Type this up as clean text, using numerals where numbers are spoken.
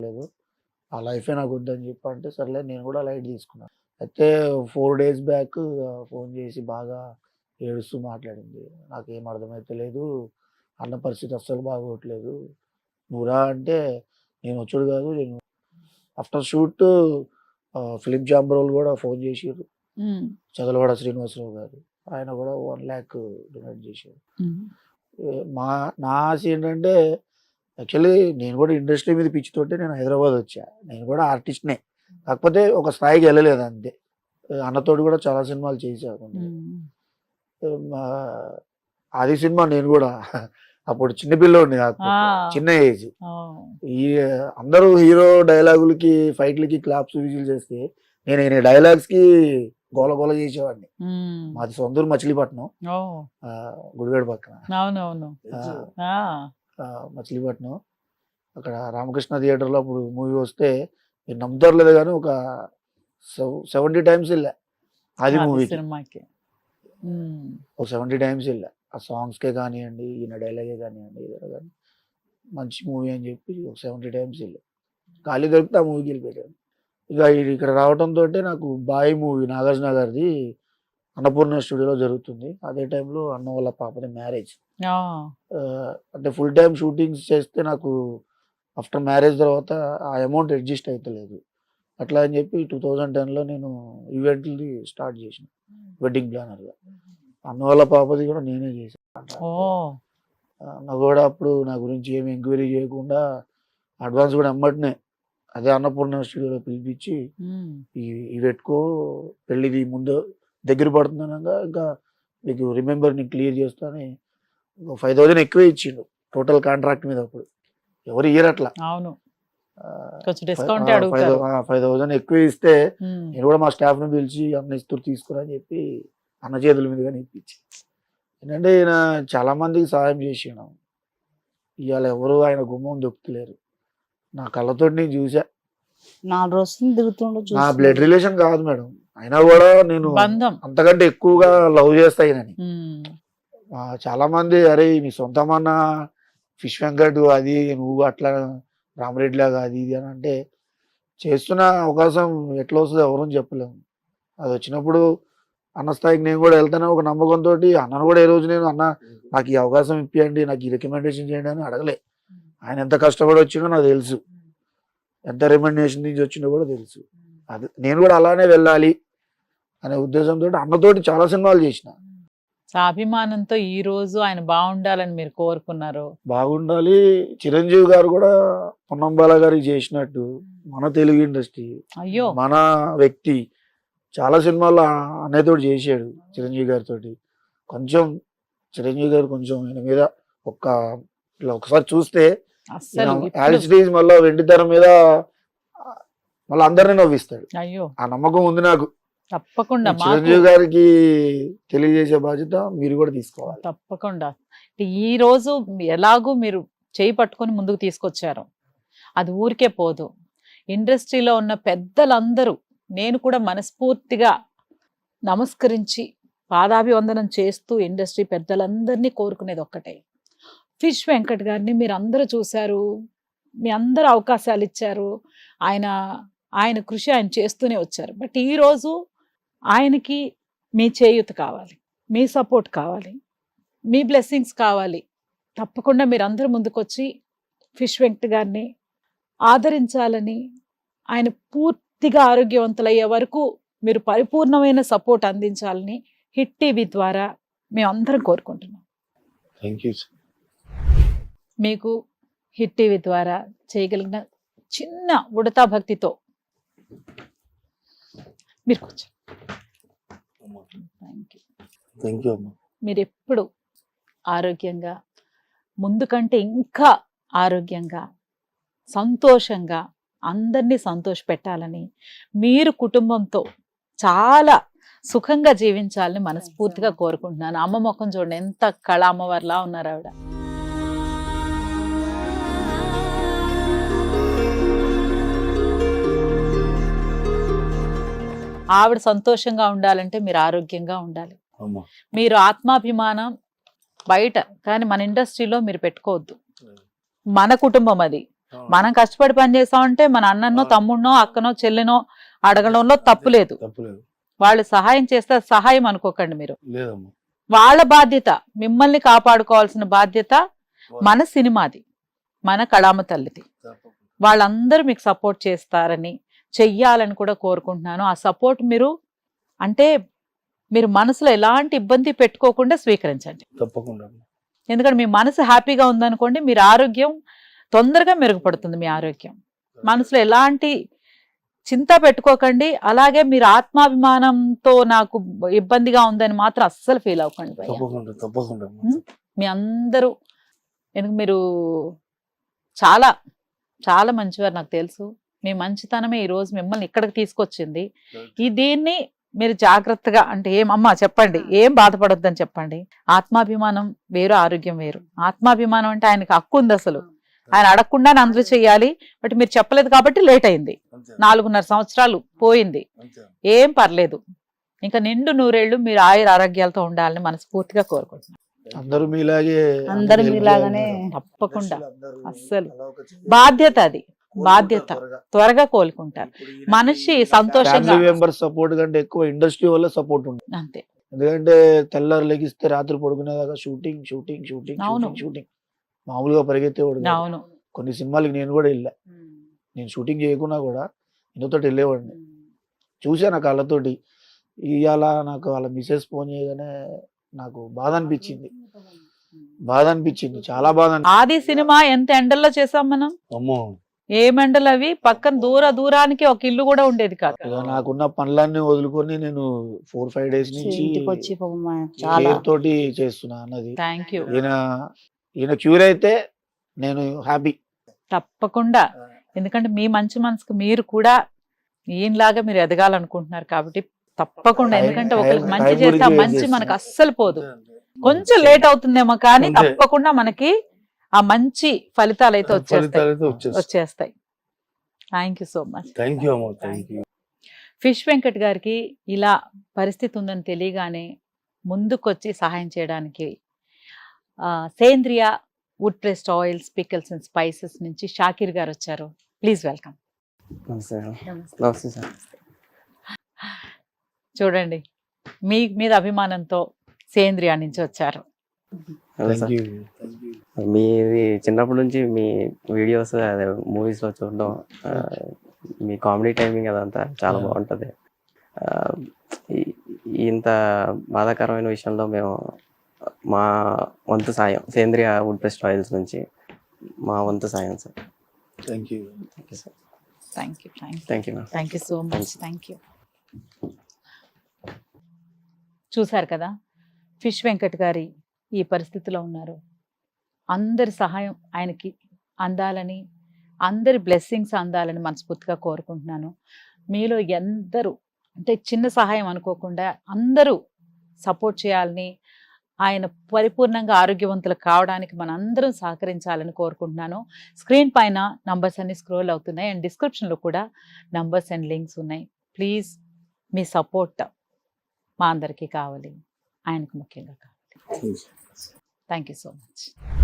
లేదు. ఆ లైఫే నాకొద్దని చెప్పంటే, సర్లే నేను కూడా లైట్ తీసుకున్నా. అయితే 4 డేస్ బ్యాక్ ఫోన్ చేసి బాగా ఏడుస్తూ మాట్లాడింది. నాకేం అర్థమైతలేదు. అన్న పరిస్థితి అస్సలు బాగోట్లేదు. నువ్వు రా అంటే నేనొచ్చుడు కాదు. నేను ఆఫ్టర్ షూట్ ఫిలిం ఛాంబరోళ్ళు కూడా ఫోన్ చేసిర్రు. చదలవాడ శ్రీనివాసరావు గారు. ఆయన కూడా 1,00,000 డొనేట్ చేశారు. నా ఆశ ఏంటంటే యాక్చువల్లీ నేను కూడా ఇండస్ట్రీ మీద పిచ్చితోటి నేను హైదరాబాద్ వచ్చా. నేను కూడా ఆర్టిస్ట్‌నే. కాకపోతే ఒక స్థాయికి వెళ్ళలేదు అంతే. అన్నతోటి కూడా చాలా సినిమాలు చేశాను. మా ఆది సినిమా నేను కూడా అప్పుడు చిన్న పిల్లోడిని కాకపోతే చిన్న ఏజ్. ఈ అందరూ హీరో డైలాగులకి, ఫైట్‌లకి క్లాప్స్ విజిల్ చేస్తే నేను ఈయన డైలాగ్స్‌కి గోల గోల చేసేవాడిని. మాది సొంత ఊరు మచిలీపట్నం. గుడివాడ పక్కన. అవునవును. మచిలీపట్నం. అక్కడ రామకృష్ణ థియేటర్‌లో అప్పుడు మూవీ వస్తే మీరు నమ్ముతారో లేదో గానీ ఒక 70 టైమ్స్ వెళ్ళా ఆది మూవీకి. ఒక 70 టైమ్స్ వెళ్ళా. ఆ సాంగ్స్‌కే కానియండి, ఈయన డైలాగే కానియండి, ఏదైనా కానీ మంచి మూవీ అని చెప్పి ఒక 70 టైమ్స్ వెళ్ళా. ఖాళీ దొరికితే ఆ మూవీకి వెళ్ళిపోయాను. ఇక ఇక్కడ రావడంతోటే నాకు బాయ్ మూవీ నాగార్జున గారిది అన్నపూర్ణ స్టూడియోలో జరుగుతుంది. అదే టైంలో అన్న వాళ్ళ పాపది మ్యారేజ్. అంటే ఫుల్ టైమ్ షూటింగ్స్ చేస్తే నాకు ఆఫ్టర్ మ్యారేజ్ తర్వాత ఆ అమౌంట్ అడ్జస్ట్ అవుతలేదు. అట్లా అని చెప్పి 2010లో నేను ఈవెంట్‌ని స్టార్ట్ చేసిన వెడ్డింగ్ ప్లానర్‌గా. అన్న వాళ్ళ పాపది కూడా నేనే చేశాను. నాకు కూడా అప్పుడు నా గురించి ఏమి ఎంక్వైరీ చేయకుండా అడ్వాన్స్ కూడా ఎమ్మటనే అదే అన్నపూర్ణ స్టూడియోలో పిలిపించి ఇవి పెట్టుకో, పెళ్ళిది ముందు దగ్గర పడుతుందనగా ఇంకా మీకు రిమెంబర్ నేను క్లియర్ చేస్తాను 5,000 ఎక్కువే ఇచ్చిండు టోటల్ కాంట్రాక్ట్ మీద. అప్పుడు ఎవరు ఇయ్యరు అట్లా. 5,000 ఎక్కువ ఇస్తే నేను కూడా మా స్టాఫ్ ని పిలిచి అన్న ఇస్తూ తీసుకురా అని చెప్పి అన్న చేతుల మీదుగానే ఇప్పించి. ఏంటంటే ఈయన చాలా మందికి సహాయం చేసాను. ఇవాళ ఎవరు ఆయన గుమ్మం దొక్కుతలేరు. నా కళ్ళతో నేను చూసా. 4 రోజులు తిరుగుతుండో నా బ్లడ్ రిలేషన్ కాదు మేడం, అయినా కూడా నేను అంతకంటే ఎక్కువగా లవ్ చేస్తా ఈయనని. చాలా మంది అరే నీ సొంతమన్న ఫిష్ వెంకట్ అది నువ్వు అట్లా రామరెడ్డి లాగా అది ఇది అని అంటే చేస్తున్న అవకాశం ఎట్లా వస్తుందో ఎవరూ చెప్పలేము. అది వచ్చినప్పుడు అన్న స్థాయికి నేను కూడా వెళ్తాను ఒక నమ్మకంతో. అన్నను కూడా ఏ రోజు నేను అన్న నాకు ఈ అవకాశం ఇప్పియండి, నాకు ఈ రికమెండేషన్ చేయండి అని అడగలే. ఆయన ఎంత కష్టపడి వచ్చిందో నాకు తెలుసు, ఎంత రికమెండేషన్ నుంచి వచ్చిందో కూడా తెలుసు. అది నేను కూడా అలానే వెళ్ళాలి అనే ఉద్దేశంతో అన్నతోటి చాలా సినిమాలు చేసిన. అభిమానంతో ఈ రోజు ఆయన బాగుండాలని మీరు కోరుకున్నారు. బాగుండాలి. చిరంజీవి గారు కూడా పొన్నంబాల గారికి చేసినట్టు మన తెలుగు ఇండస్ట్రీ మన వ్యక్తి చాలా సినిమాల్లో అన్నయ్యతోటి చేసాడు. చిరంజీవి గారితో కొంచెం చిరంజీవి గారు కొంచెం ఆయన మీద ఇట్లా ఒకసారి చూస్తే మళ్ళీ వెండితెర మీద మళ్ళీ అందరినీ నవ్విస్తాడు. ఆ నమ్మకం ఉంది నాకు. తప్పకుండా చిరంజీవి గారికి తెలియజేసే బాధ్యత మీరు కూడా తీసుకోవాలి. తప్పకుండా. ఈ రోజు ఎలాగూ మీరు చేయి పట్టుకొని ముందుకు తీసుకొచ్చారు, అది ఊరికే పోదు. ఇండస్ట్రీలో ఉన్న పెద్దలందరూ నేను కూడా మనస్ఫూర్తిగా నమస్కరించి పాదాభివందనం చేస్తూ ఇండస్ట్రీ పెద్దలందరినీ కోరుకునేది ఒక్కటే, ఫిష్ వెంకట్ గారిని మీరు అందరూ చూశారు, మీ అందరూ అవకాశాలు ఇచ్చారు, ఆయన కృషి ఆయన చేస్తూనే వచ్చారు. బట్ ఈరోజు ఆయనకి మీ చేయూత కావాలి, మీ సపోర్ట్ కావాలి, మీ బ్లెస్సింగ్స్ కావాలి. తప్పకుండా మీరు అందరూ ముందుకొచ్చి ఫిష్ వెంకట్ గారిని ఆదరించాలని, ఆయన పూర్తిగా ఆరోగ్యవంతులయ్యే వరకు మీరు పరిపూర్ణమైన సపోర్ట్ అందించాలని హిట్ టీవీ ద్వారా మేము అందరం కోరుకుంటున్నాం. మీకు హిట్ టీవీ ద్వారా చేయగలిగిన చిన్న ఉడతా భక్తితో మీరు కూర్చోండి. మీరు ఎప్పుడు ఆరోగ్యంగా, ముందు కంటే ఇంకా ఆరోగ్యంగా, సంతోషంగా అందరినీ సంతోష పెట్టాలని, మీరు కుటుంబంతో చాలా సుఖంగా జీవించాలని మనస్ఫూర్తిగా కోరుకుంటున్నాను. అమ్మ ముఖం చూడండి, ఎంత కళ అమ్మవారిలా ఉన్నారు ఆవిడ. ఆవిడ సంతోషంగా ఉండాలంటే మీరు ఆరోగ్యంగా ఉండాలి. మీరు ఆత్మాభిమానం బయట కానీ మన ఇండస్ట్రీలో మీరు పెట్టుకోవద్దు. మన కుటుంబం అది, మనం కష్టపడి పని చేసామంటే మన అన్ననో తమ్ముడినో అక్కనో చెల్లినో అడగడంలో తప్పు లేదు. తప్పులేదు. వాళ్ళు సహాయం చేస్తే అది సహాయం అనుకోకండి మీరు. లేదమ్మా. వాళ్ళ బాధ్యత, మిమ్మల్ని కాపాడుకోవాల్సిన బాధ్యత మన సినిమాది, మన కళామ తల్లిది. వాళ్ళందరూ మీకు సపోర్ట్ చేస్తారని, చెయ్యాలని కూడా కోరుకుంటున్నాను. ఆ సపోర్ట్ మీరు అంటే మీరు మనసులో ఎలాంటి ఇబ్బంది పెట్టుకోకుండా స్వీకరించండి. తప్పకుండా. ఎందుకంటే మీ మనసు హ్యాపీగా ఉందనుకోండి, మీరు ఆరోగ్యం తొందరగా మెరుగుపడుతుంది. మీ ఆరోగ్యం మనసులో ఎలాంటి చింత పెట్టుకోకండి. అలాగే మీరు ఆత్మాభిమానంతో నాకు ఇబ్బందిగా ఉందని మాత్రం అస్సలు ఫీల్ అవ్వకండి భయ్యా. తప్పకుండా తప్పకుండా. మీ అందరూ ఎందుకు మీరు చాలా చాలా మంచివారు, నాకు తెలుసు. మీ మంచితనమే ఈ రోజు మిమ్మల్ని ఇక్కడికి తీసుకొచ్చింది. దీన్ని మీరు జాగ్రత్తగా అంటే ఏమమ్మా చెప్పండి, ఏం బాధపడొద్దని చెప్పండి. ఆత్మాభిమానం వేరు, ఆరోగ్యం వేరు. ఆత్మాభిమానం అంటే ఆయనకి హక్కు ఉంది, అసలు ఆయన అడగకుండా అందరూ చెయ్యాలి. బట్ మీరు చెప్పలేదు కాబట్టి లేట్ అయింది. 4.5 సంవత్సరాలు పోయింది. ఏం పర్లేదు. ఇంకా నిండు నూరేళ్లు మీరు ఆయుర ఆరోగ్యాలతో ఉండాలని మనస్ఫూర్తిగా కోరుకుంటున్నాను. అందరూ మీలాగే అందరూ మీలాగానే తప్పకుండా. అస్సలు బాధ్యత, అది బాధ్యత. త్వరగా కోలుకుంటారు. మనిషి సంతోషంగా మెంబర్స్ సపోర్ట్ కంటే ఎక్కువ ఇండస్ట్రీ వల్ల సపోర్ట్ ఉంటుంది. అంతే. ఎందుకంటే తెల్లారు లెగిస్తే రాత్రి పడుకునేదాకా షూటింగ్ షూటింగ్ షూటింగ్ అవును. షూటింగ్ షూటింగ్ మామూలుగా పరిగెత్తేవాడు కాదు. అవును. కొన్ని సినిమాలకి నేను కూడా వెళ్ళా. నేను షూటింగ్ చేయకున్నా కూడా ఎన్నోతోటి వెళ్ళేవాడిని. చూసా నా కళ్ళతోటి. ఇవాళ నాకు వాళ్ళ మిసెస్ ఫోన్ చేయగానే నాకు బాధ అనిపించింది. చాలా బాధ ఆది సినిమా ఎంత ఎండల్లో చేసాం మనం. అమ్మో. ఏం ఎండలు అవి. పక్కన దూరానికి ఒక ఇల్లు కూడా ఉండేది కాదు. ఇక నాకున్న పనులన్నీ వదులుకొని నేను 4-5 డేస్ నుంచి ఇంటికి వచ్చి పాపం చాలా కేర్ తోటి చేస్తున్నా అన్నది. Thank you. ఈయన క్యూర్ అయితే నేను హ్యాపీ. తప్పకుండా. ఎందుకంటే మీ మంచి మనసుకు మీరు కూడా ఈయనలాగా మీరు ఎదగాలనుకుంటున్నారు కాబట్టి తప్పకుండా. ఎందుకంటే ఒకరికి మంచి చేస్తే ఆ మంచి మనకు అస్సలు పోదు. కొంచెం లేట్ అవుతుందేమో కానీ తప్పకుండా మనకి ఆ మంచి ఫలితాలు అయితే వచ్చేస్తాయి. Thank you so much. Thank you అమ్మా. Thank you. ఫిష్ వెంకట్ గారికి ఇలా పరిస్థితి ఉందని తెలియగానే ముందుకొచ్చి సహాయం చేయడానికి Sendriya wood pressed oils, pickles and spices నుంచి షాకిర్ గారు వచ్చారు. Please welcome. నమస్తే సార్. చూడండి, మీ మీద అభిమానంతో సేంద్రియ నుంచి వచ్చారు. Hello sir. మీది చిన్నప్పటి నుంచి మీ వీడియోస్ అదే మూవీస్లో చూడడం, మీ కామెడీ టైమింగ్ అదంతా చాలా బాగుంటుంది. ఇంత బాధాకరమైన విషయంలో మేము మా వంతు సాయం సేంద్రియ వుడ్ ప్రెస్డ్ ఆయిల్స్ నుంచి మా వంతు సాయం sir. Thank you. Sir. Thank you. Thank you. Thank you so much. Thank you. చూశారు కదా, ఫిష్ వెంకట్ గారి ఈ పరిస్థితిలో ఉన్నారు. అందరి సహాయం ఆయనకి అందాలని, అందరి బ్లెస్సింగ్స్ అందాలని మనస్ఫూర్తిగా కోరుకుంటున్నాను. మీలో ఎందరూ అంటే చిన్న సహాయం అనుకోకుండా అందరూ సపోర్ట్ చేయాలని, ఆయన పరిపూర్ణంగా ఆరోగ్యవంతులు కావడానికి మనందరం సహకరించాలని కోరుకుంటున్నాను. స్క్రీన్ పైన నంబర్స్ అన్ని స్క్రోల్ అవుతున్నాయి అండ్ డిస్క్రిప్షన్లో కూడా నంబర్స్ అండ్ లింక్స్ ఉన్నాయి. ప్లీజ్ మీ సపోర్ట్ మా అందరికీ కావాలి, ఆయనకు ముఖ్యంగా కావాలి. Thank you so much.